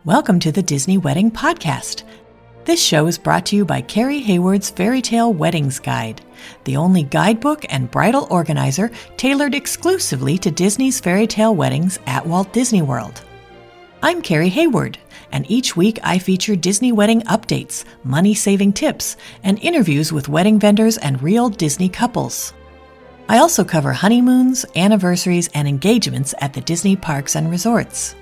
Welcome to the Disney Wedding Podcast. This show is brought to you by Carrie Hayward's Fairytale Weddings Guide, the only guidebook and bridal organizer tailored exclusively to Disney's fairytale weddings at Walt Disney World. I'm Carrie Hayward, and each week I feature Disney wedding updates, money-saving tips, and interviews with wedding vendors and real Disney couples. I also cover honeymoons, anniversaries, and engagements at the Disney parks and resorts.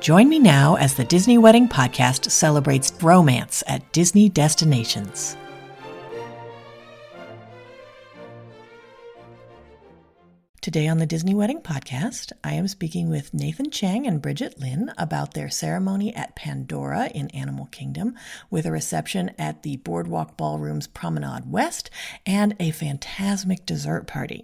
Join me now as the Disney Wedding Podcast celebrates romance at Disney destinations. Today on the Disney Wedding Podcast, I am speaking with Nathan Chiang and Bridget Lin about their ceremony at Pandora in Animal Kingdom, with a reception at the BoardWalk Ballroom's Promenade West and a Fantasmic dessert party.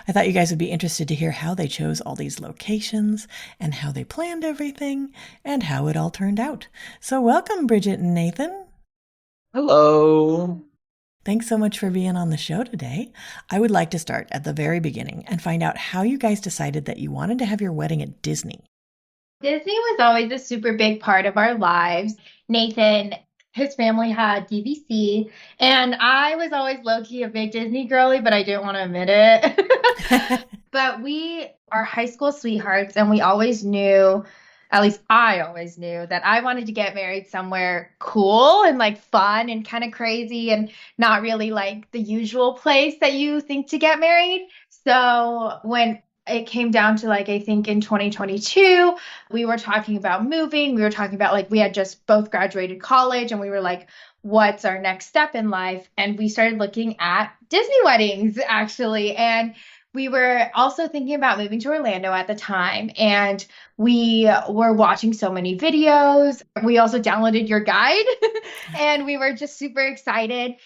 I thought you guys would be interested to hear how they chose all these locations and how they planned everything and how it all turned out. So welcome, Bridget and Nathan. Hello. Thanks so much for being on the show today. I would like to start at the very beginning and find out how you guys decided that you wanted to have your wedding at Disney. Disney was always a super big part of our lives. Nathan, his family had DVC, and I was always low-key a big Disney girly, but I didn't want to admit it. But we are high school sweethearts, and we always knew, at least I always knew, that I wanted to get married somewhere cool and like fun and kind of crazy and not really like the usual place that you think to get married. So when it came down to like, I think in 2022, we were talking about moving. We were talking about like, we had just both graduated college and we were like, what's our next step in life? And we started looking at Disney weddings actually. And we were also thinking about moving to Orlando at the time, and we were watching so many videos. We also downloaded your guide, and we were just super excited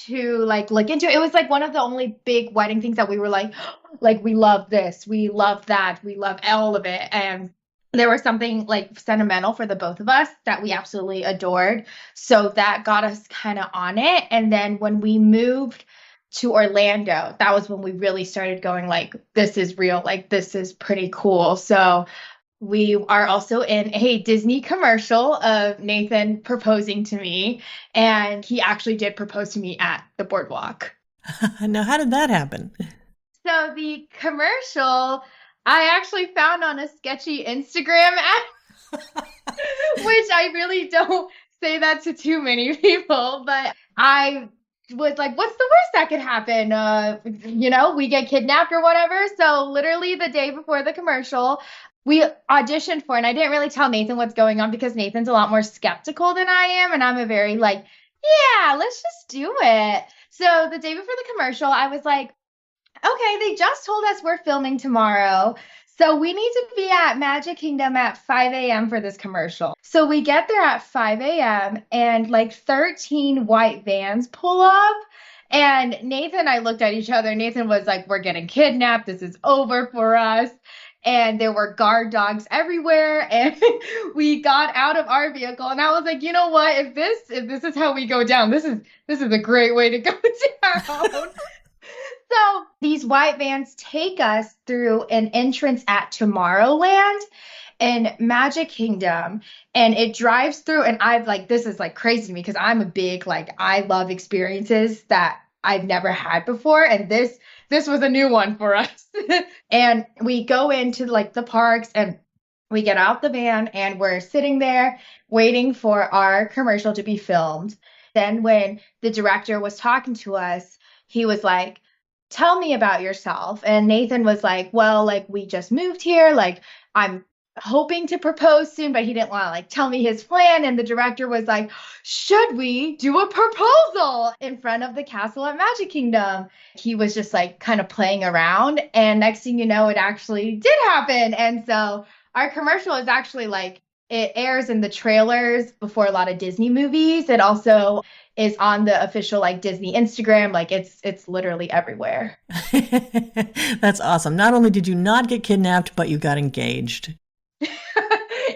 to like look into it. It was like one of the only big wedding things that we were like we love this, we love that, we love all of it. And there was something like sentimental for the both of us that we absolutely adored. So that got us kind of on it. And then when we moved to Orlando, that was when we really started going like, this is real, like this is pretty cool. So we are also in a Disney commercial of Nathan proposing to me, and he actually did propose to me at the BoardWalk. Now, how did that happen? So the commercial, I actually found on a sketchy Instagram ad, which I really don't say that to too many people, but I was like, what's the worst that could happen? We get kidnapped or whatever. So literally the day before the commercial, we auditioned for, and I didn't really tell Nathan what's going on because Nathan's a lot more skeptical than I am. And I'm a very like, yeah, let's just do it. So the day before the commercial, I was like, okay, they just told us we're filming tomorrow. So we need to be at Magic Kingdom at 5 a.m. for this commercial. So we get there at 5 a.m. and like 13 white vans pull up. And Nathan and I looked at each other. Nathan was like, we're getting kidnapped. This is over for us. And there were guard dogs everywhere. And we got out of our vehicle. And I was like, you know what? If this is how we go down, this is a great way to go down. So these white vans take us through an entrance at Tomorrowland in Magic Kingdom, and it drives through, and I've like, this is like crazy to me because I'm a big, like, I love experiences that I've never had before. And this was a new one for us. And we go into like the parks, and we get out the van, and we're sitting there waiting for our commercial to be filmed. Then when the director was talking to us, he was like, tell me about yourself. And Nathan was like, well, like, we just moved here. Like, I'm hoping to propose soon, but he didn't want to like tell me his plan. And the director was like, should we do a proposal in front of the castle at Magic Kingdom? He was just like kind of playing around. And next thing you know, it actually did happen. And so our commercial is actually like, it airs in the trailers before a lot of Disney movies. It also is on the official like Disney Instagram. Like it's literally everywhere. That's awesome. Not only did you not get kidnapped, but you got engaged.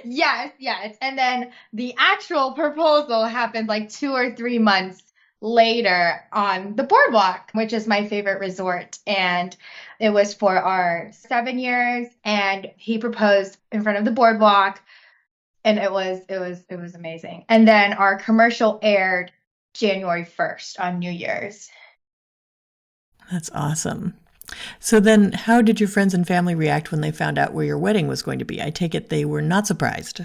Yes. And then the actual proposal happened like 2 or 3 months later on the boardwalk, which is my favorite resort. And it was for our 7 years. And he proposed in front of the boardwalk. And it was amazing. And then our commercial aired January 1st on New Year's. That's awesome. So then, how did your friends and family react when they found out where your wedding was going to be? I take it they were not surprised.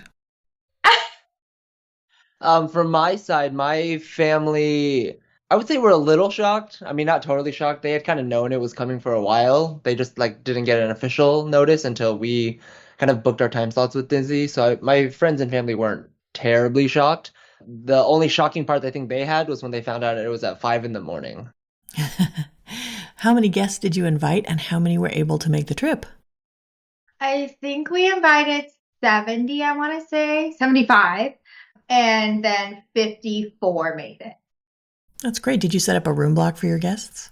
From my side, my family, I would say we're a little shocked. I mean, not totally shocked. They had kind of known it was coming for a while. They just like didn't get an official notice until we kind of booked our time slots with Disney. So my friends and family weren't terribly shocked. The only shocking part I think they had was when they found out it was at 5 in the morning. How many guests did you invite, and how many were able to make the trip? I think we invited 70, I want to say, 75, and then 54 made it. That's great. Did you set up a room block for your guests?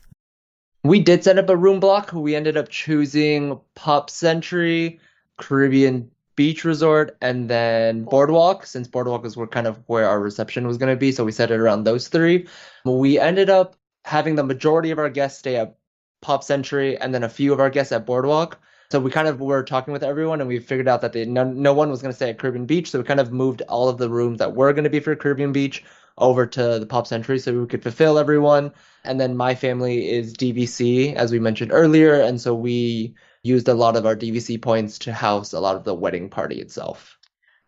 We did set up a room block. We ended up choosing Pop Century, Caribbean Beach Resort, and then BoardWalk, since BoardWalk was kind of where our reception was going to be. So we set it around those three. We ended up having the majority of our guests stay at Pop Century and then a few of our guests at BoardWalk. So we kind of were talking with everyone and we figured out that no one was going to stay at Caribbean Beach. So we kind of moved all of the rooms that were going to be for Caribbean Beach over to the Pop Century so we could fulfill everyone. And then my family is DVC, as we mentioned earlier. And so we used a lot of our DVC points to house a lot of the wedding party itself.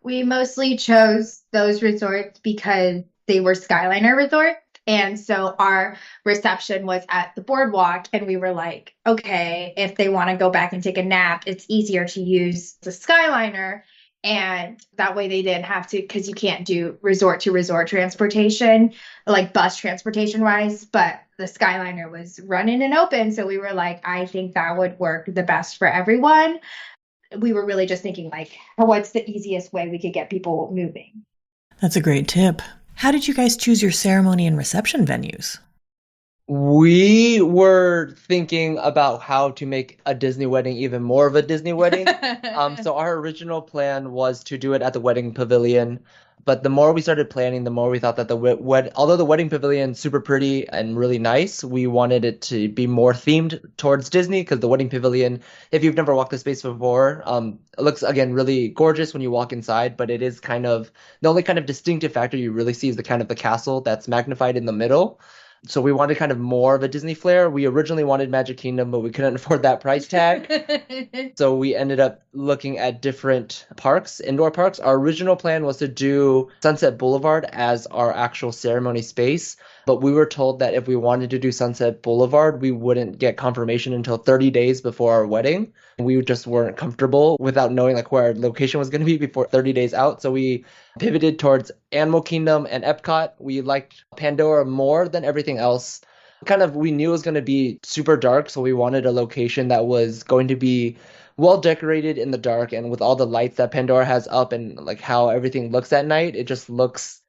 We mostly chose those resorts because they were Skyliner resorts. And so our reception was at the boardwalk, and we were like, okay, if they want to go back and take a nap, it's easier to use the Skyliner. And that way they didn't have to, because you can't do resort to resort transportation, like bus transportation wise, but the Skyliner was running and open. So we were like, I think that would work the best for everyone. We were really just thinking like, what's the easiest way we could get people moving? That's a great tip. How did you guys choose your ceremony and reception venues? We were thinking about how to make a Disney wedding even more of a Disney wedding. So our original plan was to do it at the wedding pavilion. But the more we started planning, the more we thought that although the wedding pavilion is super pretty and really nice, we wanted it to be more themed towards Disney because the wedding pavilion, if you've never walked the space before, it looks, again, really gorgeous when you walk inside, but it is kind of the only kind of distinctive factor you really see is the kind of the castle that's magnified in the middle. So we wanted kind of more of a Disney flair. We originally wanted Magic Kingdom, but we couldn't afford that price tag. So we ended up looking at different parks, indoor parks. Our original plan was to do Sunset Boulevard as our actual ceremony space. But we were told that if we wanted to do Sunset Boulevard, we wouldn't get confirmation until 30 days before our wedding. We just weren't comfortable without knowing like where our location was going to be before 30 days out. So we pivoted towards Animal Kingdom and Epcot. We liked Pandora more than everything else. We knew it was going to be super dark, so we wanted a location that was going to be well decorated in the dark, and with all the lights that Pandora has up and like how everything looks at night, it just looks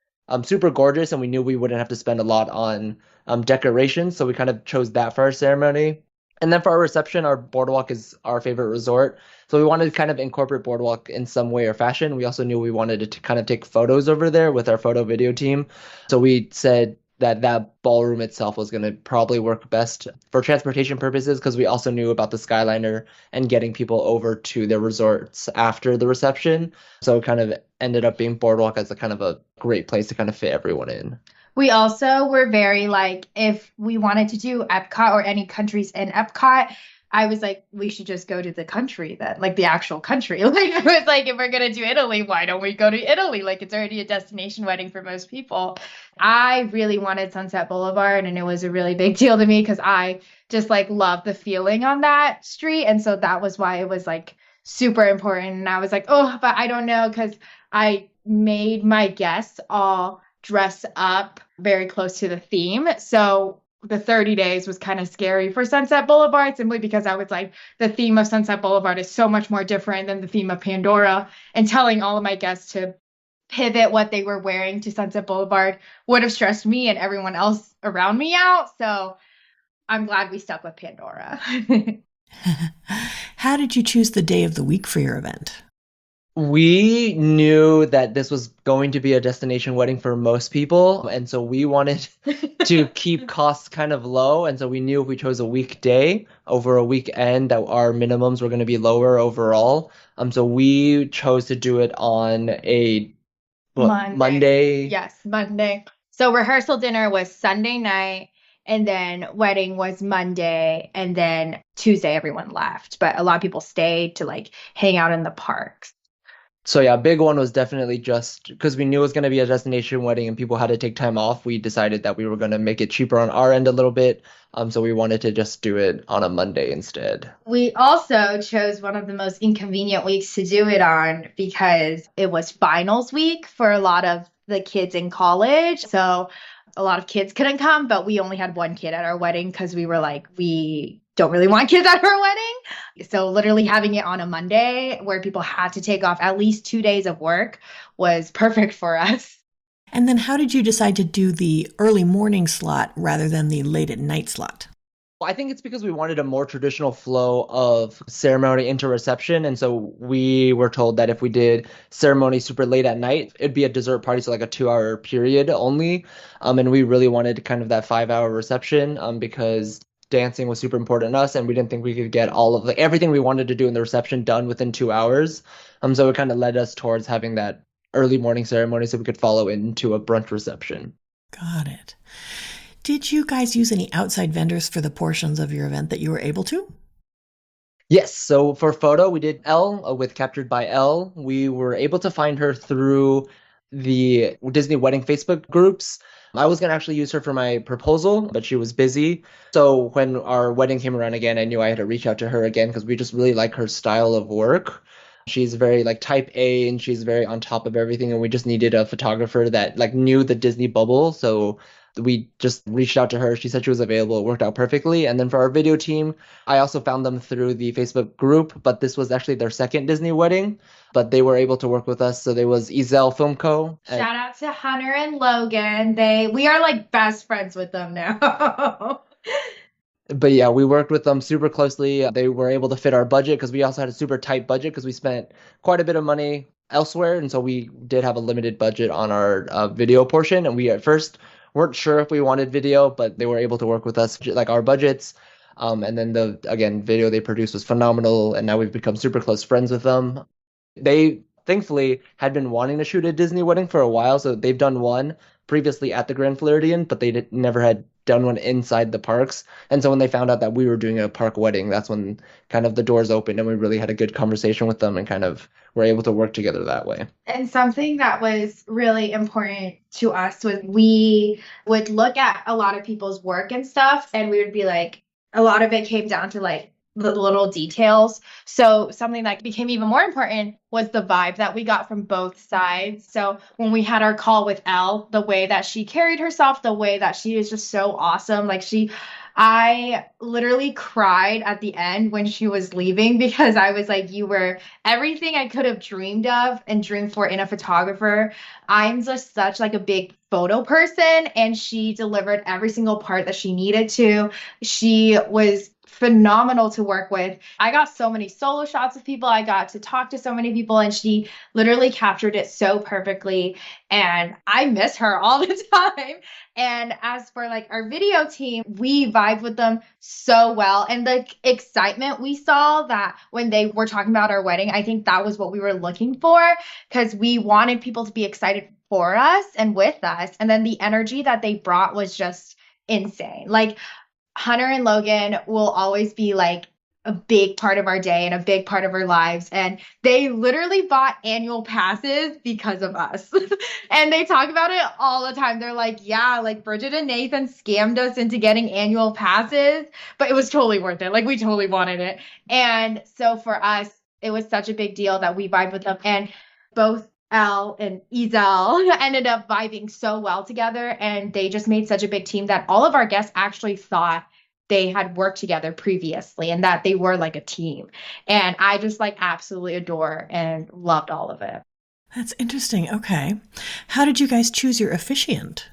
super gorgeous, and we knew we wouldn't have to spend a lot on decorations, so we kind of chose that for our ceremony. And then for our reception, our boardwalk is our favorite resort. So we wanted to kind of incorporate boardwalk in some way or fashion. We also knew we wanted to kind of take photos over there with our photo video team. So we said that ballroom itself was going to probably work best for transportation purposes because we also knew about the Skyliner and getting people over to their resorts after the reception. So it kind of ended up being boardwalk as a kind of a great place to kind of fit everyone in. We also were very like, if we wanted to do Epcot or any countries in Epcot, I was like, we should just go to the country then, like the actual country. Like, I was like, if we're going to do Italy, why don't we go to Italy? Like, it's already a destination wedding for most people. I really wanted Sunset Boulevard, and it was a really big deal to me because I just like love the feeling on that street. And so that was why it was like super important. And I was like, oh, but I don't know, because I made my guests all dress up very close to the theme. So the 30 days was kind of scary for Sunset Boulevard simply because I was like, the theme of Sunset Boulevard is so much more different than the theme of Pandora. And telling all of my guests to pivot what they were wearing to Sunset Boulevard would have stressed me and everyone else around me out. So I'm glad we stuck with Pandora. How did you choose the day of the week for your event? We knew that this was going to be a destination wedding for most people, and so we wanted to keep costs kind of low. And so we knew if we chose a weekday over a weekend that our minimums were going to be lower overall. So we chose to do it on a Monday. Yes, Monday. So rehearsal dinner was Sunday night, and then wedding was Monday, and then Tuesday everyone left. But a lot of people stayed to like hang out in the parks. So yeah, big one was definitely just because we knew it was going to be a destination wedding and people had to take time off. We decided that we were going to make it cheaper on our end a little bit. So we wanted to just do it on a Monday instead. We also chose one of the most inconvenient weeks to do it on because it was finals week for a lot of the kids in college. So a lot of kids couldn't come, but we only had one kid at our wedding because we were like, we don't really want kids at our wedding. So literally having it on a Monday where people had to take off at least 2 days of work was perfect for us. And then how did you decide to do the early morning slot rather than the late at night slot? Well, I think it's because we wanted a more traditional flow of ceremony into reception. And so we were told that if we did ceremony super late at night, it'd be a dessert party, so like a 2-hour period only. And we really wanted kind of that 5-hour reception because dancing was super important to us, and we didn't think we could get all of everything we wanted to do in the reception done within 2 hours. So it kind of led us towards having that early morning ceremony so we could follow into a brunch reception. Got it. Did you guys use any outside vendors for the portions of your event that you were able to? Yes, so for photo, we did Elle with Captured by Elle. We were able to find her through the Disney wedding Facebook groups. I was going to actually use her for my proposal, but she was busy. So when our wedding came around again, I knew I had to reach out to her again because we just really like her style of work. She's very like type A and she's very on top of everything. And we just needed a photographer that like knew the Disney bubble. So we just reached out to her. She said she was available. It worked out perfectly. And then for our video team, I also found them through the Facebook group, but this was actually their second Disney wedding, but they were able to work with us. So there was Ezel Film Co. Shout out to Hunter and Logan. We are like best friends with them now. But yeah, we worked with them super closely. They were able to fit our budget because we also had a super tight budget because we spent quite a bit of money elsewhere. And so we did have a limited budget on our video portion. And we at first weren't sure if we wanted video, but they were able to work with us, like our budgets. And then the video they produced was phenomenal. And now we've become super close friends with them. They thankfully had been wanting to shoot a Disney wedding for a while. So they've done one previously at the Grand Floridian, but they never had done one inside the parks. And so when they found out that we were doing a park wedding, that's when kind of the doors opened and we really had a good conversation with them and kind of were able to work together that way. And something that was really important to us was we would look at a lot of people's work and stuff, and we would be like, a lot of it came down to like the little details. So something that became even more important was the vibe that we got from both sides. So when we had our call with Elle, the way that she carried herself, the way that she is just so awesome. I literally cried at the end when she was leaving because I was like, you were everything I could have dreamed of and dreamed for in a photographer. I'm just such like a big photo person, and she delivered every single part that she needed to. She was phenomenal to work with. I got so many solo shots of people. I got to talk to so many people, and she literally captured it so perfectly. And I miss her all the time. And as for like our video team, we vibed with them so well. And the excitement we saw that when they were talking about our wedding, I think that was what we were looking for, because we wanted people to be excited for us and with us. And then the energy that they brought was just insane. Like, Hunter and Logan will always be like a big part of our day and a big part of our lives. And they literally bought annual passes because of us. And they talk about it all the time. They're like, yeah, like Bridget and Nathan scammed us into getting annual passes, but it was totally worth it. Like, we totally wanted it. And so for us, it was such a big deal that we vibed with them. And both Elle and Ezel ended up vibing so well together, and they just made such a big team that all of our guests actually thought they had worked together previously and that they were like a team. And I just like absolutely adore and loved all of it. That's interesting. Okay. How did you guys choose your officiant?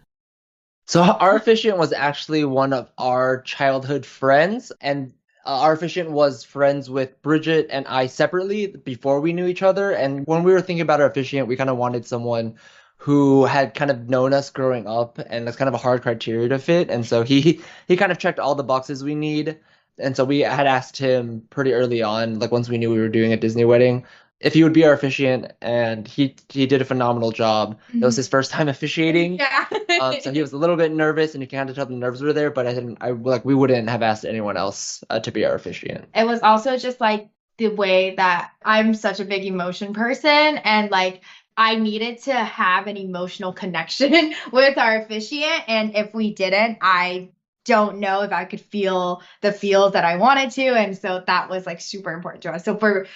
So our officiant was actually one of our childhood friends, and our officiant was friends with Bridget and I separately before we knew each other. And when we were thinking about our officiant, we kind of wanted someone who had kind of known us growing up, and that's kind of a hard criteria to fit. And so he kind of checked all the boxes we need. And so we had asked him pretty early on, like once we knew we were doing a Disney wedding, if he would be our officiant, and he did a phenomenal job. It was his first time officiating. Yeah. So he was a little bit nervous, and you can kind of tell the nerves were there. But we wouldn't have asked anyone else to be our officiant. It was also just like the way that I'm such a big emotion person, and like I needed to have an emotional connection with our officiant. And if we didn't, I don't know if I could feel the feels that I wanted to. And so that was like super important to us. So for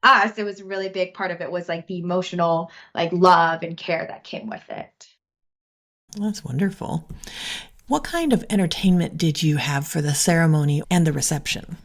us, it was a really big part of it was like the emotional, like love and care that came with it. That's wonderful. What kind of entertainment did you have for the ceremony and the reception?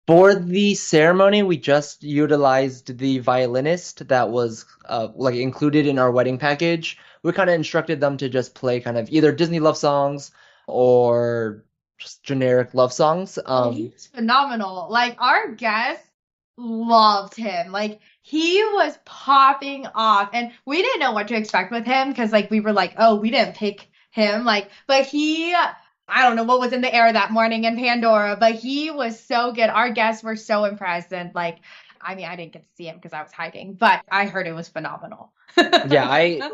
For the ceremony, we just utilized the violinist that was like included in our wedding package. We kind of instructed them to just play kind of either Disney love songs or just generic love songs. He was phenomenal. Like our guests loved him. Like he was popping off, and we didn't know what to expect with him because like we were like, oh, we didn't pick him. Like, but I don't know what was in the air that morning in Pandora, but he was so good. Our guests were so impressed, and like, I mean, I didn't get to see him because I was hiding, but I heard it was phenomenal. Yeah,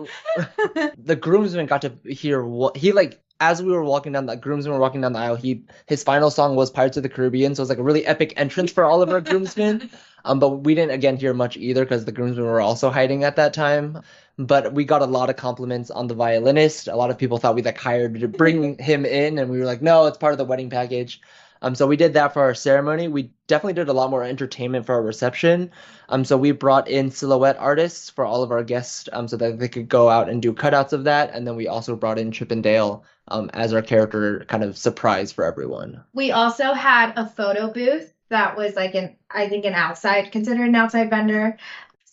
the groomsmen got to hear what he like as we were walking down the groomsmen were walking down the aisle. His final song was Pirates of the Caribbean, so it was like a really epic entrance for all of our groomsmen. But we didn't again hear much either because the groomsmen were also hiding at that time. But we got a lot of compliments on the violinist. A lot of people thought we like hired to bring him in, and we were like, no, it's part of the wedding package. So we did that for our ceremony. We definitely did a lot more entertainment for our reception. So we brought in silhouette artists for all of our guests, so that they could go out and do cutouts of that. And then we also brought in Chip and Dale as our character kind of surprise for everyone. We also had a photo booth that was like considered an outside vendor.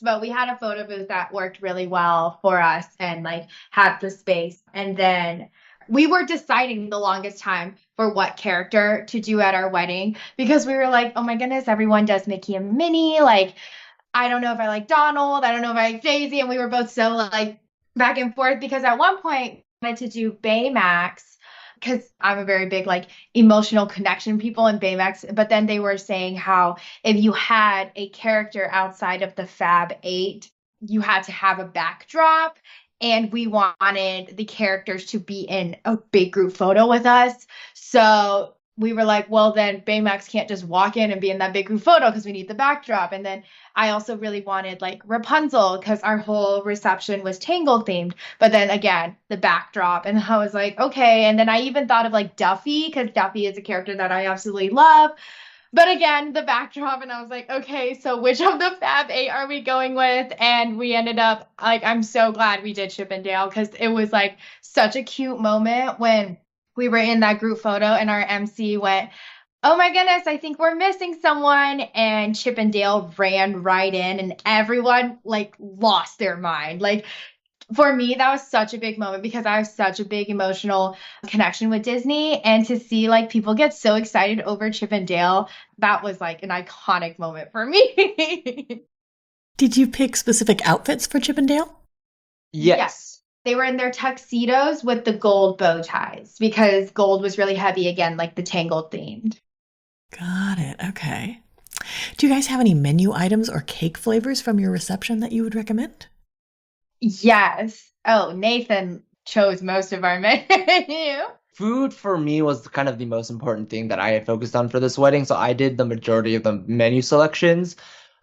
But we had a photo booth that worked really well for us and like had the space. And then we were deciding the longest time for what character to do at our wedding because we were like, oh my goodness, everyone does Mickey and Minnie. Like, I don't know if I like Donald. I don't know if I like Daisy. And we were both so like back and forth because at one point I wanted to do Baymax because I'm a very big like emotional connection people in Baymax. But then they were saying how if you had a character outside of the Fab 8, you had to have a backdrop. And we wanted the characters to be in a big group photo with us. So we were like, well, then Baymax can't just walk in and be in that big group photo because we need the backdrop. And then I also really wanted like Rapunzel because our whole reception was Tangled themed. But then again, the backdrop. And I was like, okay. And then I even thought of like Duffy because Duffy is a character that I absolutely love. But again, the backdrop, and I was like, okay, so which of the Fab 8 are we going with? And we ended up, like, I'm so glad we did Chip and Dale because it was, like, such a cute moment when we were in that group photo and our MC went, oh my goodness, I think we're missing someone. And Chip and Dale ran right in and everyone, like, lost their mind. Like, for me, that was such a big moment because I have such a big emotional connection with Disney. And to see like people get so excited over Chip and Dale, that was like an iconic moment for me. Did you pick specific outfits for Chip and Dale? Yes. They were in their tuxedos with the gold bow ties because gold was really heavy again, like the Tangled themed. Got it. Okay. Do you guys have any menu items or cake flavors from your reception that you would recommend? Yes. Oh, Nathan chose most of our menu. Food for me was kind of the most important thing that I had focused on for this wedding, so I did the majority of the menu selections.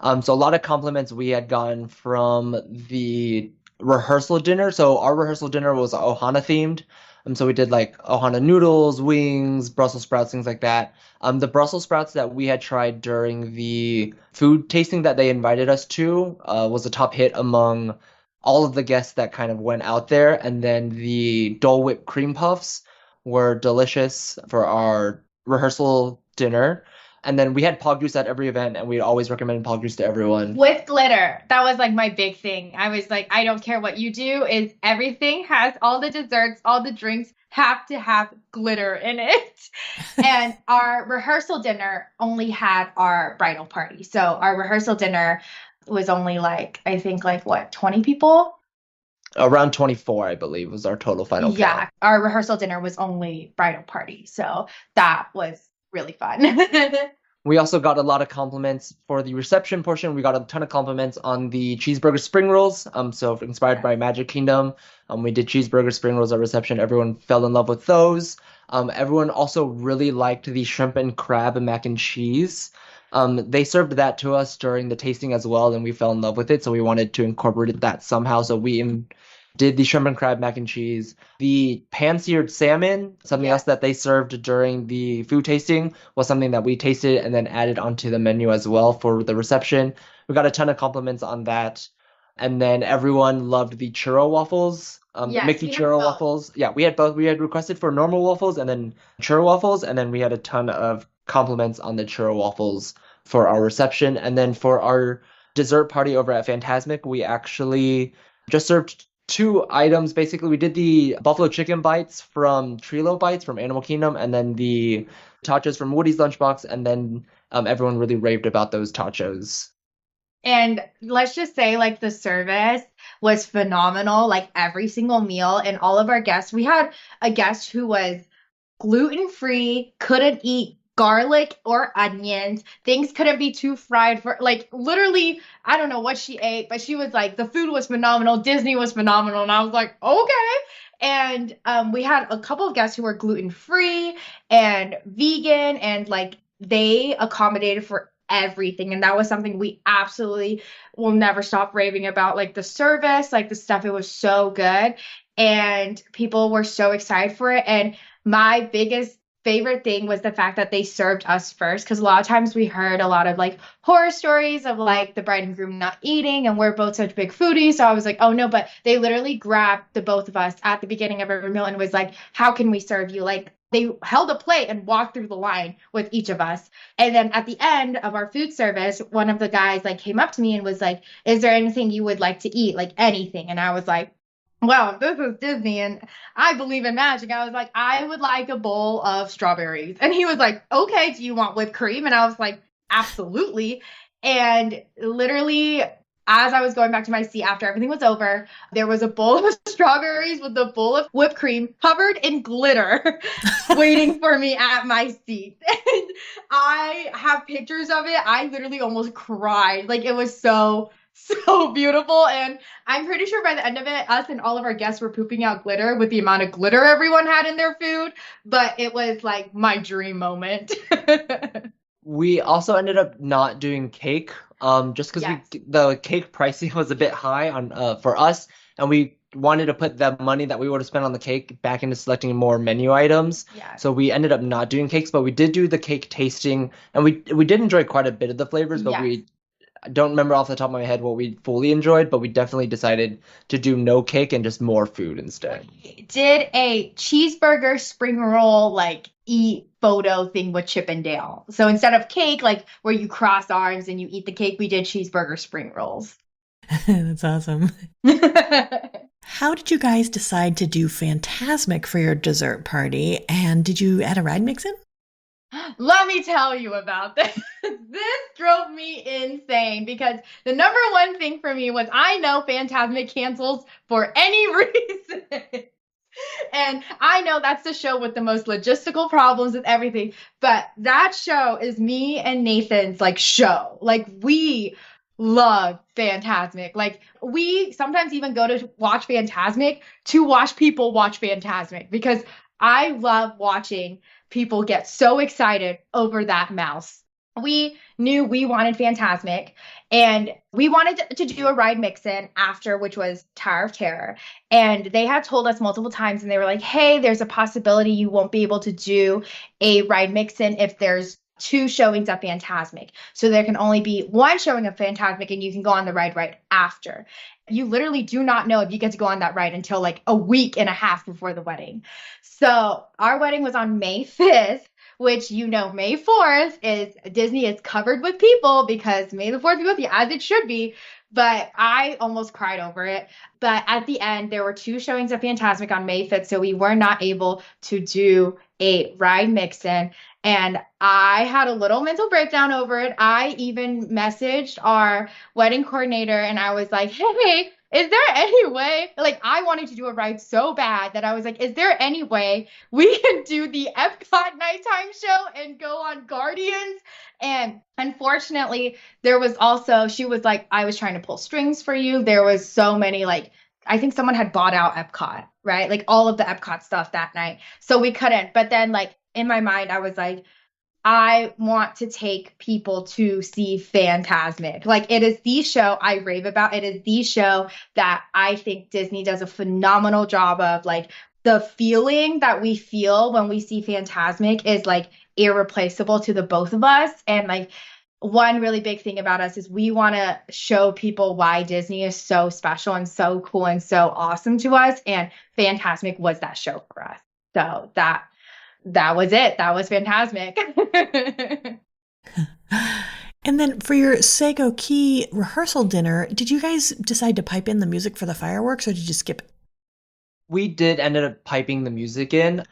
So a lot of compliments we had gotten from the rehearsal dinner. So our rehearsal dinner was Ohana themed. So we did like Ohana noodles, wings, Brussels sprouts, things like that. The Brussels sprouts that we had tried during the food tasting that they invited us to was a top hit among all of the guests that kind of went out there. And then the Dole Whip cream puffs were delicious for our rehearsal dinner. And then we had pog juice at every event, and we'd always recommend pog juice to everyone. With glitter. That was like my big thing. I was like, I don't care what you do, is everything has all the desserts, all the drinks have to have glitter in it. And our rehearsal dinner only had our bridal party. So our rehearsal dinner was only like, I think like what, 20 people? Around 24, I believe, was our total final count. Our rehearsal dinner was only bridal party. So that was really fun. We also got a lot of compliments for the reception portion. We got a ton of compliments on the cheeseburger spring rolls. So inspired by Magic Kingdom, we did cheeseburger spring rolls at reception. Everyone fell in love with those. Everyone also really liked the shrimp and crab and mac and cheese. They served that to us during the tasting as well, and we fell in love with it. So we wanted to incorporate that somehow. So we did the shrimp and crab mac and cheese. The pan-seared salmon, something else that they served during the food tasting, was something that we tasted and then added onto the menu as well for the reception. We got a ton of compliments on that. And then everyone loved the churro waffles, Mickey churro waffles. Yeah, we had both. We had requested for normal waffles and then churro waffles, and then we had a ton of compliments on the churro waffles for our reception. And then for our dessert party over at Fantasmic, we actually just served 2 items. Basically, we did the buffalo chicken bites from Trilo Bites from Animal Kingdom, and then the tachos from Woody's Lunchbox, and then everyone really raved about those tachos. And let's just say, like, the service was phenomenal, like every single meal, and all of our guests. We had a guest who was gluten-free, couldn't eat garlic or onions. Things couldn't be too fried for, like, literally, I don't know what she ate, but she was like, the food was phenomenal. Disney was phenomenal. And I was like, okay. And we had a couple of guests who were gluten-free and vegan, and like they accommodated for everything. And that was something we absolutely will never stop raving about. Like the service, like the stuff, it was so good. And people were so excited for it. And my biggest favorite thing was the fact that they served us first, because a lot of times we heard a lot of like horror stories of like the bride and groom not eating, and we're both such big foodies. So I was like, oh no, but they literally grabbed the both of us at the beginning of every meal and was like, how can we serve you? Like they held a plate and walked through the line with each of us. And then at the end of our food service, one of the guys like came up to me and was like, is there anything you would like to eat? Like anything. And I was like, well, this is Disney and I believe in magic. I was like, I would like a bowl of strawberries. And he was like, okay, do you want whipped cream? And I was like, absolutely. And literally, as I was going back to my seat after everything was over, there was a bowl of strawberries with a bowl of whipped cream covered in glitter waiting for me at my seat. And I have pictures of it. I literally almost cried. Like it was so beautiful. And I'm pretty sure by the end of it, us and all of our guests were pooping out glitter with the amount of glitter everyone had in their food. But it was like my dream moment. We also ended up not doing cake, just because the cake pricing was a bit high on for us, and we wanted to put the money that we would have spent on the cake back into selecting more menu items. Yeah. So we ended up not doing cakes, but we did do the cake tasting, and we did enjoy quite a bit of the flavors, but we don't remember off the top of my head what we fully enjoyed, but we definitely decided to do no cake and just more food instead. Did a cheeseburger spring roll like eat photo thing with Chip and Dale. So instead of cake, like where you cross arms and you eat the cake, we did cheeseburger spring rolls. That's awesome. How did you guys decide to do Fantasmic for your dessert party? And did you add a ride mix-in? Let me tell you about this. This drove me insane because the number one thing for me was I know Fantasmic cancels for any reason. And I know that's the show with the most logistical problems with everything. But that show is me and Nathan's like show. Like we love Fantasmic. Like we sometimes even go to watch Fantasmic to watch people watch Fantasmic because I love watching people get so excited over that mouse. We knew we wanted Fantasmic and we wanted to do a ride mix-in after, which was Tower of Terror. And they had told us multiple times and they were like, hey, there's a possibility you won't be able to do a ride mix-in if there's 2 showings of Fantasmic. So there can only be 1 showing of Fantasmic and you can go on the ride right after. You literally do not know if you get to go on that ride until like a week and a half before the wedding. So our wedding was on May 5th, which you know May 4th is Disney is covered with people because May the 4th be with you, as it should be. but I almost cried over it. But at the end, there were 2 showings of Fantasmic on May 5th, so we were not able to do a ride mix-in. And I had a little mental breakdown over it. I even messaged our wedding coordinator and I was like, hey, is there any way? Like, I wanted to do a ride so bad that I was like, is there any way we can do the Epcot nighttime show and go on Guardians? And unfortunately, there was also, she was like, I was trying to pull strings for you. There was so many, like, I think someone had bought out Epcot, right? Like all of the Epcot stuff that night. So we couldn't. But then, like, in my mind, I was like, I want to take people to see Fantasmic. Like, it is the show I rave about. It is the show that I think Disney does a phenomenal job of. Like, the feeling that we feel when we see Fantasmic is like irreplaceable to the both of us. And like, one really big thing about us is we want to show people why Disney is so special and so cool and so awesome to us. And Fantasmic was that show for us. So that was it. That was Fantasmic. And then for your Sago Key rehearsal dinner, did you guys decide to pipe in the music for the fireworks or did you skip it? We did end up piping the music in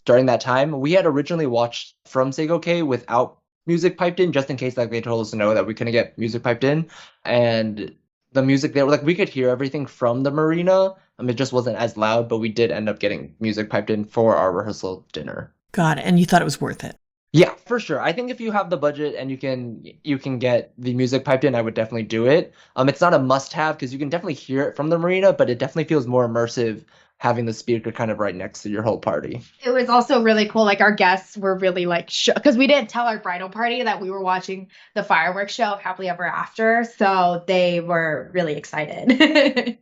during that time. We had originally watched from Sago K without music piped in, just in case like they told us no that we couldn't get music piped in. And the music there, like we could hear everything from the marina. It just wasn't as loud, but we did end up getting music piped in for our rehearsal dinner. Got it. And you thought it was worth it? Yeah, for sure. I think if you have the budget and you can get the music piped in, I would definitely do it. It's not a must-have because you can definitely hear it from the marina, but it definitely feels more immersive having the speaker kind of right next to your whole party. It was also really cool. Like, our guests were really like, because we didn't tell our bridal party that we were watching the fireworks show of Happily Ever After. So they were really excited.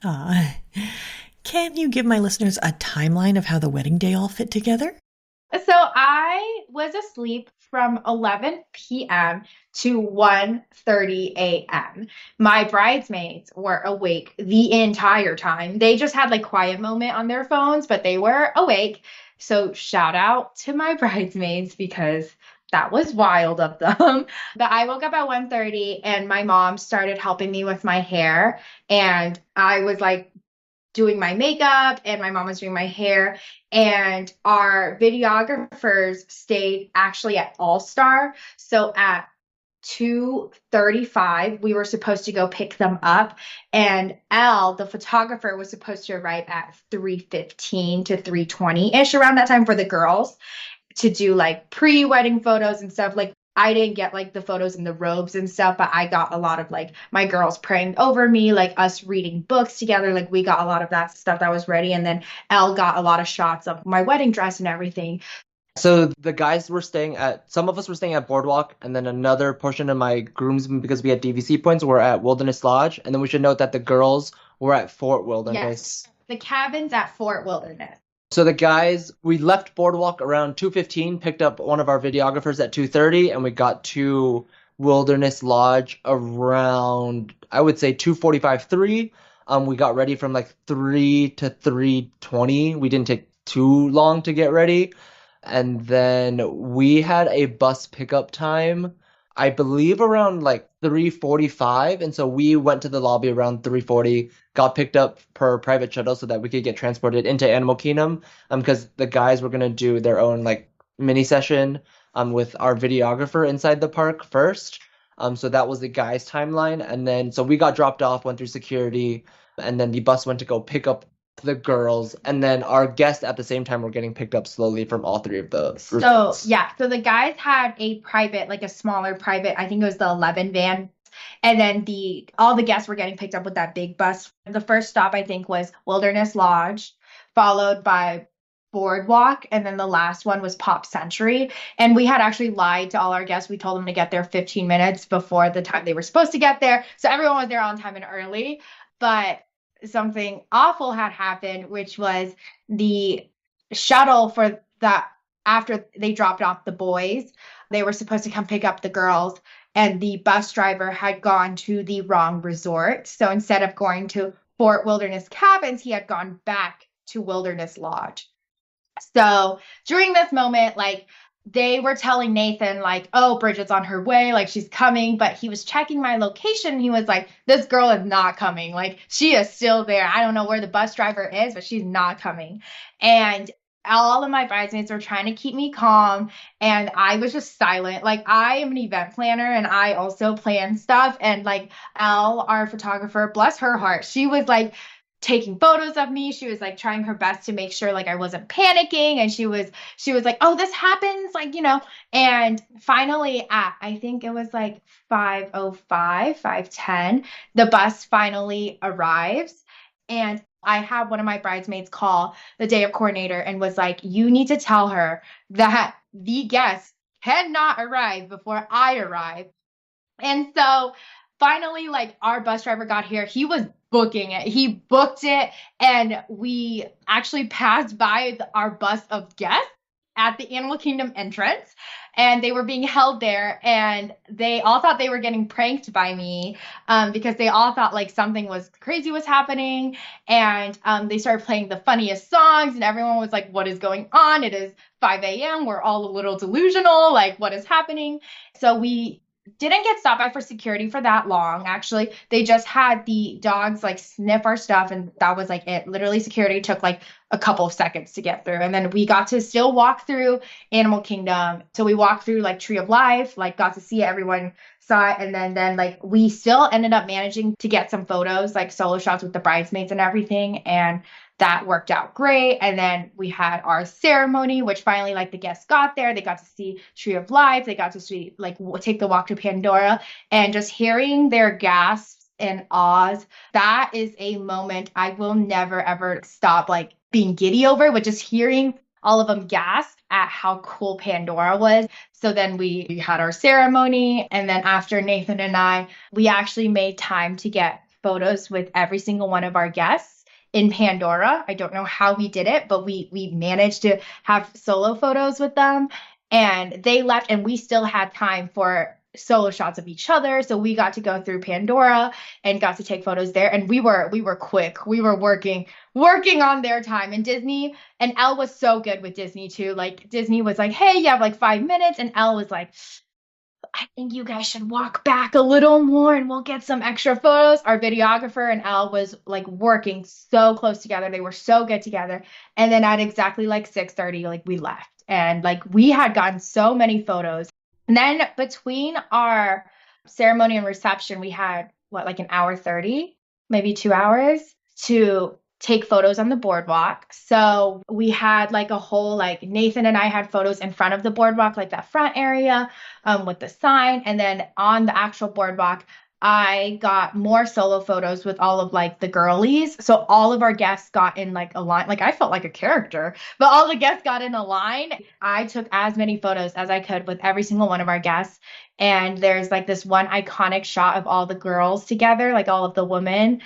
Can you give my listeners a timeline of how the wedding day all fit together? So I was asleep from 11 p.m. to 1:30 a.m. My bridesmaids were awake the entire time. They just had like quiet moment on their phones, but they were awake. So shout out to my bridesmaids because that was wild of them. But I woke up at 1:30 and my mom started helping me with my hair. And I was like doing my makeup and my mom was doing my hair. And our videographers stayed actually at All Star. So at 2:35, we were supposed to go pick them up. And Elle, the photographer, was supposed to arrive at 3:15 to 3:20-ish around that time for the girls to do like pre-wedding photos and stuff. Like, I didn't get like the photos in the robes and stuff, but I got a lot of like my girls praying over me, like us reading books together. Like, we got a lot of that stuff that was ready. And then Elle got a lot of shots of my wedding dress and everything. So the guys were some of us were staying at BoardWalk, and then another portion of my groomsmen, because we had DVC points, were at Wilderness Lodge. And then we should note that the girls were at Fort Wilderness. Yes, the cabin's at Fort Wilderness. So the guys, we left BoardWalk around 2:15, picked up one of our videographers at 2:30, and we got to Wilderness Lodge around, I would say 2:45, 3. We got ready from like 3 to 3:20. We didn't take too long to get ready. And then we had a bus pickup time, I believe around like 3:45. And so we went to the lobby around 3:40, got picked up per private shuttle so that we could get transported into Animal Kingdom. Because the guys were going to do their own like mini session with our videographer inside the park first. So that was the guys' timeline. And then so we got dropped off, went through security, and then the bus went to go pick up the girls, and then our guests at the same time were getting picked up slowly from all 3 of the groups. So the guys had a private, like a smaller private, I think it was the 11 van, and then all the guests were getting picked up with that big bus. The first stop, I think, was Wilderness Lodge, followed by BoardWalk, and then the last one was Pop Century. And we had actually lied to all our guests. We told them to get there 15 minutes before the time they were supposed to get there, so everyone was there on time and early. But something awful had happened, which was the shuttle for that. After they dropped off the boys, they were supposed to come pick up the girls, and the bus driver had gone to the wrong resort. So instead of going to Fort Wilderness Cabins, he had gone back to Wilderness Lodge. So during this moment, like, they were telling Nathan, like, oh, Bridget's on her way, like, she's coming. But he was checking my location. He was like, this girl is not coming. Like, she is still there. I don't know where the bus driver is, but she's not coming. And all of my bridesmaids were trying to keep me calm. And I was just silent. Like, I am an event planner and I also plan stuff. And like, Elle, our photographer, bless her heart, she was like, taking photos of me. She was like trying her best to make sure like I wasn't panicking. And she was like, oh, this happens, like, and finally at, I think it was like 5:05, 5:10, the bus finally arrives. And I had one of my bridesmaids call the day of coordinator and was like, you need to tell her that the guests cannot arrive before I arrive. And so finally, like, our bus driver got here. He was booking it. He booked it. And we actually passed by our bus of guests at the Animal Kingdom entrance. And they were being held there. And they all thought they were getting pranked by me, because they all thought like something was crazy was happening. And they started playing the funniest songs. And everyone was like, what is going on? It is 5 a.m. We're all a little delusional. Like, what is happening? So we didn't get stopped by for security for that long. Actually, they just had the dogs like sniff our stuff, and that was like it. Literally, security took like a couple of seconds to get through, and then we got to still walk through Animal Kingdom. So we walked through like Tree of Life, like got to see it, everyone saw it, and then like we still ended up managing to get some photos, like solo shots with the bridesmaids and everything, and that worked out great. And then we had our ceremony, which finally, like, the guests got there. They got to see Tree of Life. They got to see, like, take the walk to Pandora. And just hearing their gasps and awes, that is a moment I will never, ever stop, like, being giddy over, but just hearing all of them gasp at how cool Pandora was. So then we had our ceremony. And then after Nathan and I, we actually made time to get photos with every single one of our guests in Pandora. I don't know how we did it, but we managed to have solo photos with them. And they left, and we still had time for solo shots of each other. So we got to go through Pandora and got to take photos there. And we were quick. We were working on their time. And Disney, and Elle was so good with Disney too. Like, Disney was like, hey, you have like 5 minutes. And Elle was like, I think you guys should walk back a little more and we'll get some extra photos. Our videographer and Elle was like working so close together. They were so good together. And then at exactly like 6:30, like, we left. And like, we had gotten so many photos. And then between our ceremony and reception, we had like an hour 30, maybe 2 hours to take photos on the boardwalk. So we had like a whole, like, Nathan and I had photos in front of the boardwalk, like that front area with the sign. And then on the actual boardwalk, I got more solo photos with all of like the girlies. So all of our guests got in like a line. Like, I felt like a character, but all the guests got in a line. I took as many photos as I could with every single one of our guests. And there's like this one iconic shot of all the girls together, like all of the women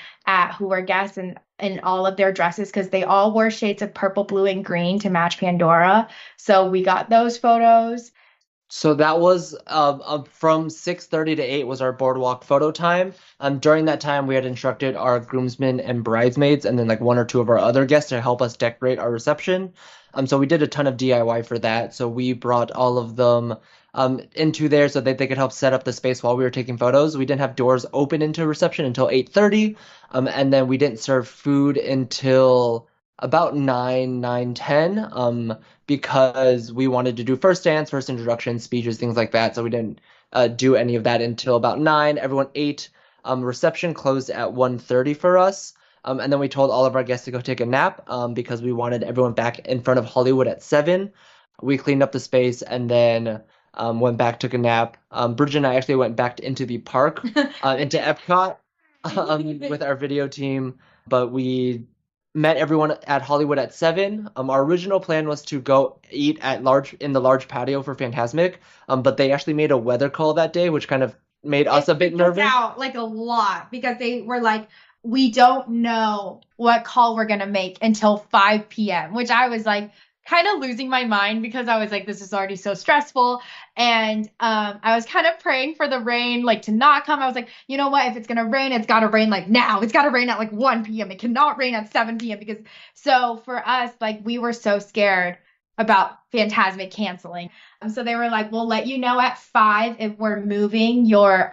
who were guests, and in all of their dresses, because they all wore shades of purple, blue, and green to match Pandora. So we got those photos. So that was from 6:30 to 8 was our boardwalk photo time. During that time, we had instructed our groomsmen and bridesmaids, and then like one or two of our other guests to help us decorate our reception. So we did a ton of DIY for that. So we brought all of them into there so that they could help set up the space while we were taking photos. We didn't have doors open into reception until 8:30, and then we didn't serve food until about 9:10, because we wanted to do first dance, first introduction, speeches, things like that. So we didn't do any of that until about 9. Everyone ate. Reception closed at 1:30 for us. And then we told all of our guests to go take a nap because we wanted everyone back in front of Hollywood at 7. We cleaned up the space and then went back, took a nap. Bridget and I actually went back into the park, into Epcot with our video team. But we met everyone at Hollywood at 7. Our original plan was to go eat in the large patio for Fantasmic, but they actually made a weather call that day, which kind of made us a bit nervous. Out like a lot, because they were like, we don't know what call we're gonna make until 5 p.m., which I was like kind of losing my mind, because I was like, this is already so stressful. And I was kind of praying for the rain like to not come. I was like, you know what, if it's gonna rain, it's gotta rain like now. It's gotta rain at like 1 p.m. It cannot rain at 7 p.m. because so for us, like, we were so scared about Fantasmic canceling. So they were like, we'll let you know at 5 if we're moving your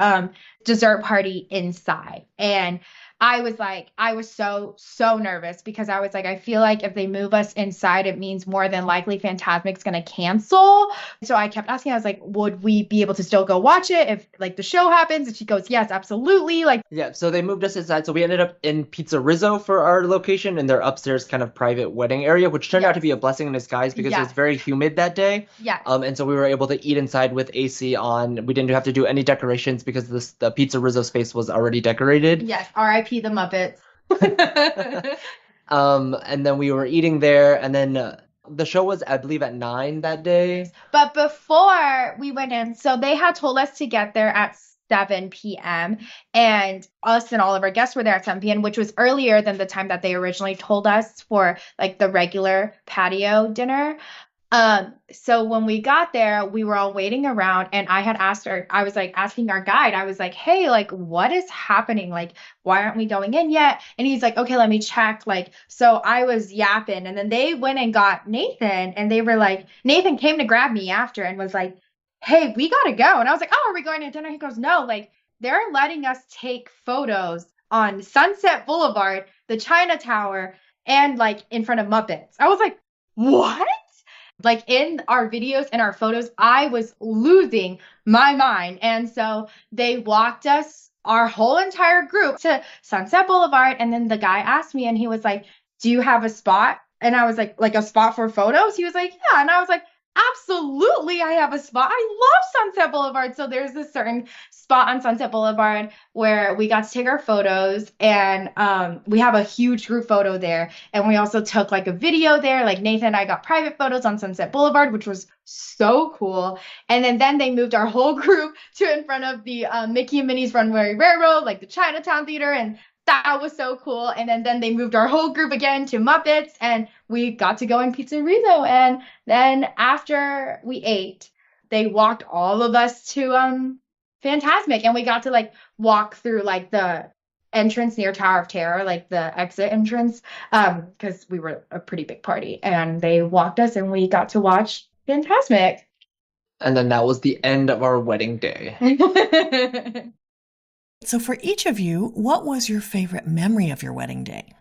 dessert party inside. And I was so nervous because I was like, I feel like if they move us inside, it means more than likely Fantasmic's going to cancel. So I kept asking, I was like, would we be able to still go watch it if like the show happens? And she goes, yes, absolutely. Like, Yeah, so they moved us inside. So we ended up in Pizza Rizzo for our location in their upstairs kind of private wedding area, which turned out to be a blessing in disguise because it was very humid that day. yes. And so we were able to eat inside with AC on. We didn't have to do any decorations because the Pizza Rizzo space was already decorated. Yes, R.I.P. the Muppets. And then we were eating there, and then the show was, I believe, at 9 that day. But before we went in, so they had told us to get there at 7 p.m. and us and all of our guests were there at 7 p.m., which was earlier than the time that they originally told us for like the regular patio dinner. So when we got there, we were all waiting around and I had asked her, I was like asking our guide, I was like, hey, like, what is happening? Like, why aren't we going in yet? And he's like, okay, let me check. Like, so I was yapping and then they went and got Nathan and they were like, Nathan came to grab me after and was like, hey, we gotta go. And I was like, oh, are we going to dinner? He goes, no, like, they're letting us take photos on Sunset Boulevard, the China Tower, and like in front of Muppets. I was like, what? Like in our videos and our photos, I was losing my mind. And so they walked us, our whole entire group, to Sunset Boulevard. And then the guy asked me and he was like, do you have a spot? And I was like a spot for photos? He was like, yeah. And I was like, absolutely, I have a spot. I love Sunset Boulevard. So there's this certain spot on Sunset Boulevard where we got to take our photos and we have a huge group photo there. And we also took like a video there. Like Nathan and I got private photos on Sunset Boulevard, which was so cool. And then they moved our whole group to in front of the Mickey and Minnie's Runaway Railroad, like the Chinatown Theater. And that was so cool. And then they moved our whole group again to Muppets and we got to go in Pizza Rizzo. And then after we ate, they walked all of us to Fantasmic and we got to like walk through like the entrance near Tower of Terror, like the exit entrance, because we were a pretty big party and they walked us and we got to watch Fantasmic. And then that was the end of our wedding day. So for each of you, what was your favorite memory of your wedding day?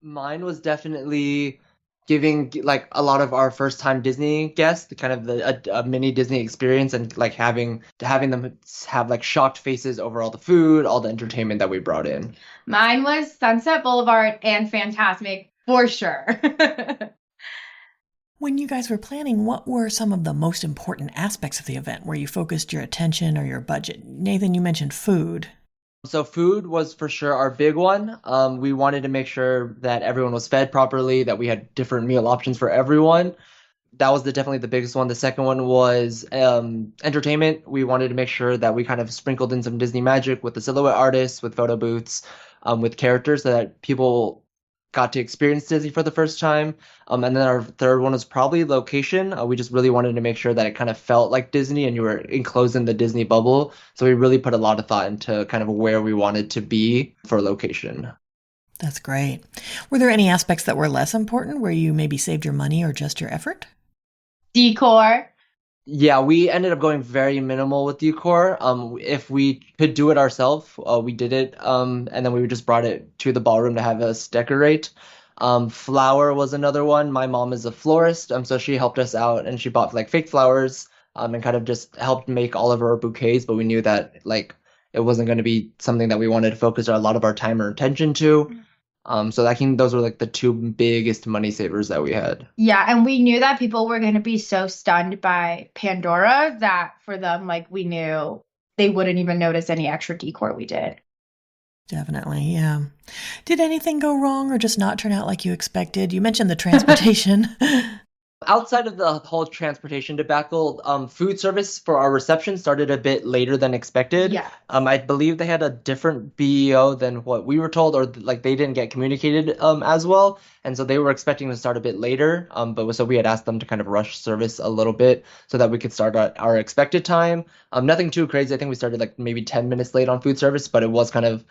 Mine was definitely giving like a lot of our first time Disney guests kind of a mini Disney experience and like having them have like shocked faces over all the food, all the entertainment that we brought in. Mine was Sunset Boulevard and Fantasmic for sure. When you guys were planning, what were some of the most important aspects of the event where you focused your attention or your budget? Nathan, you mentioned food. So food was for sure our big one. We wanted to make sure that everyone was fed properly, that we had different meal options for everyone. That was definitely the biggest one. The second one was entertainment. We wanted to make sure that we kind of sprinkled in some Disney magic with the silhouette artists, with photo booths, with characters so that people got to experience Disney for the first time. And then our third one was probably location. We just really wanted to make sure that it kind of felt like Disney and you were enclosed in the Disney bubble. So we really put a lot of thought into kind of where we wanted to be for location. That's great. Were there any aspects that were less important where you maybe saved your money or just your effort? Decor. Yeah, we ended up going very minimal with decor. If we could do it ourselves, we did it. And then we just brought it to the ballroom to have us decorate. Flower was another one. My mom is a florist, so she helped us out and she bought like fake flowers, and kind of just helped make all of our bouquets. But we knew that like it wasn't going to be something that we wanted to focus a lot of our time or attention to. So I think those were like the two biggest money savers that we had. Yeah, and we knew that people were going to be so stunned by Pandora that for them, like we knew they wouldn't even notice any extra decor we did. Definitely, yeah. Did anything go wrong or just not turn out like you expected? You mentioned the transportation. Outside of the whole transportation debacle, food service for our reception started a bit later than expected. Yeah. I believe they had a different BEO than what we were told, or like they didn't get communicated as well, and so they were expecting to start a bit later. But so we had asked them to kind of rush service a little bit so that we could start at our expected time. Nothing too crazy. I think we started like maybe 10 minutes late on food service, but it was kind of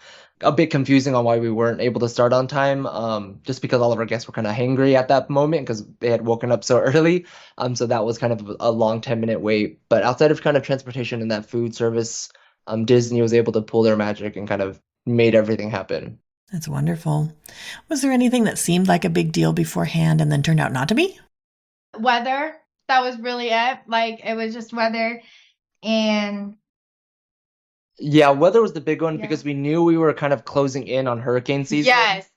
a bit confusing on why we weren't able to start on time, just because all of our guests were kind of hangry at that moment because they had woken up so early. So that was kind of a long 10-minute wait. But outside of kind of transportation and that food service, Disney was able to pull their magic and kind of made everything happen. That's wonderful. Was there anything that seemed like a big deal beforehand and then turned out not to be? Weather. That was really it. Like, it was just weather. And Yeah, weather was the big one Yeah. because we knew we were kind of closing in on hurricane season. yes.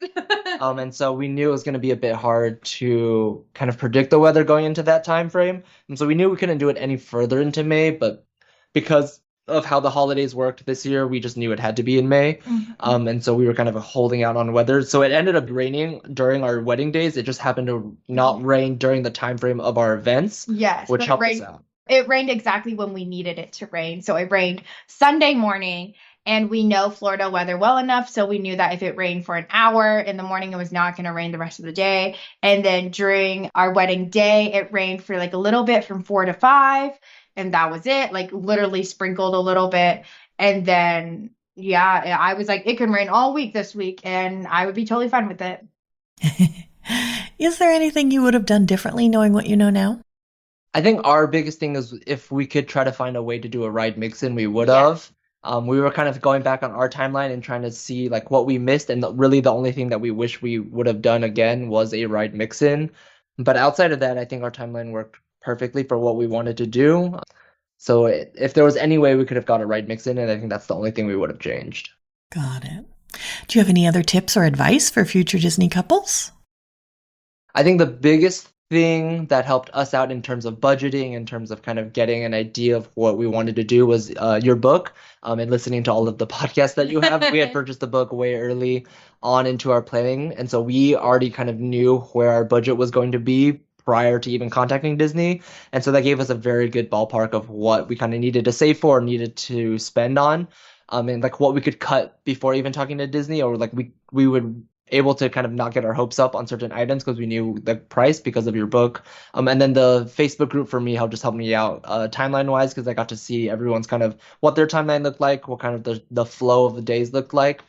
And so we knew it was going to be a bit hard to kind of predict the weather going into that time frame. And so we knew we couldn't do it any further into May, but because of how the holidays worked this year, we just knew it had to be in May. And so we were kind of holding out on weather. So it ended up raining during our wedding days. It just happened to not rain during the time frame of our events, Yes. which but helped rain- us out. It rained exactly when we needed it to rain. So it rained Sunday morning, and we know Florida weather well enough. So we knew that if it rained for an hour in the morning, it was not going to rain the rest of the day. And then during our wedding day, it rained for like a little bit from 4 to 5. And that was it, like literally sprinkled a little bit. And then, yeah, I was like, it can rain all week this week, and I would be totally fine with it. Is there anything you would have done differently knowing what you know now? I think our biggest thing is if we could try to find a way to do a ride mix-in, we would Yeah. have. We were kind of going back on our timeline and trying to see like what we missed, and really the only thing that we wish we would have done again was a ride mix-in. But outside of that, I think our timeline worked perfectly for what we wanted to do. So if there was any way we could have got a ride mix-in, and I think that's the only thing we would have changed. Got it. Do you have any other tips or advice for future Disney couples? I think the biggest thing that helped us out in terms of budgeting, in terms of kind of getting an idea of what we wanted to do was your book, and listening to all of the podcasts that you have. We had purchased the book way early on into our planning, and so we already kind of knew where our budget was going to be prior to even contacting Disney. And so that gave us a very good ballpark of what we kind of needed to save for, needed to spend on, and like what we could cut before even talking to Disney, or like we would able to kind of not get our hopes up on certain items because we knew the price because of your book. And then the Facebook group for me helped me out timeline wise, because I got to see everyone's kind of what their timeline looked like, what kind of the flow of the days looked like.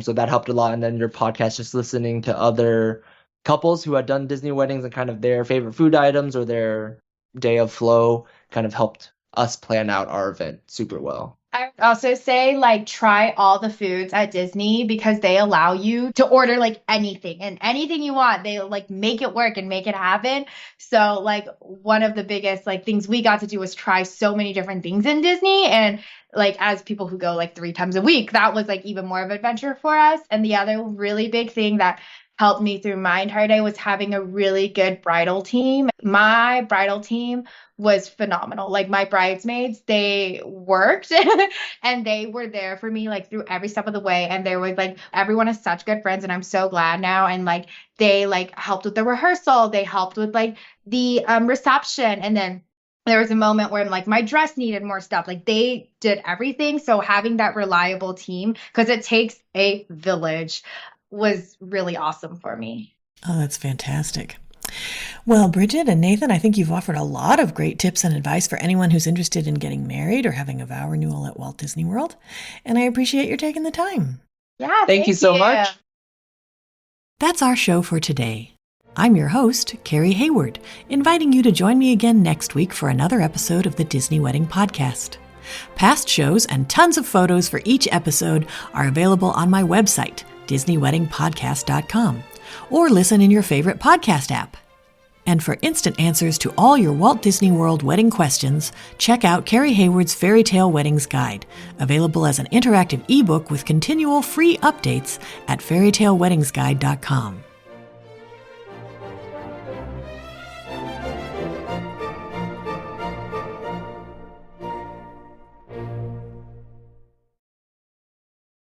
So that helped a lot. And then your podcast, just listening to other couples who had done Disney weddings and kind of their favorite food items or their day of flow, kind of helped us plan out our event super well. I would also say, like, try all the foods at Disney because they allow you to order like anything and anything you want. They like make it work and make it happen. So like one of the biggest like things we got to do was try so many different things in Disney. And like as people who go like 3 times a week, that was like even more of an adventure for us. And the other really big thing that helped me through my entire day was having a really good bridal team. My bridal team was phenomenal. Like my bridesmaids, they worked and they were there for me like through every step of the way. And they were like, everyone is such good friends, and I'm so glad now. And like they like helped with the rehearsal, they helped with like the reception, and then there was a moment where like my dress needed more stuff. Like they did everything. So having that reliable team, because it takes a village, was really awesome for me. Oh, that's fantastic. Well, Bridget and Nathan, I think you've offered a lot of great tips and advice for anyone who's interested in getting married or having a vow renewal at Walt Disney World. And I appreciate your taking the time. Yeah, Thank you so much. That's our show for today. I'm your host, Carrie Hayward, inviting you to join me again next week for another episode of the Disney Wedding Podcast. Past shows and tons of photos for each episode are available on my website, DisneyWeddingPodcast.com, or listen in your favorite podcast app. And for instant answers to all your Walt Disney World wedding questions, check out Carrie Hayward's Fairytale Weddings Guide, available as an interactive ebook with continual free updates at fairytaleweddingsguide.com.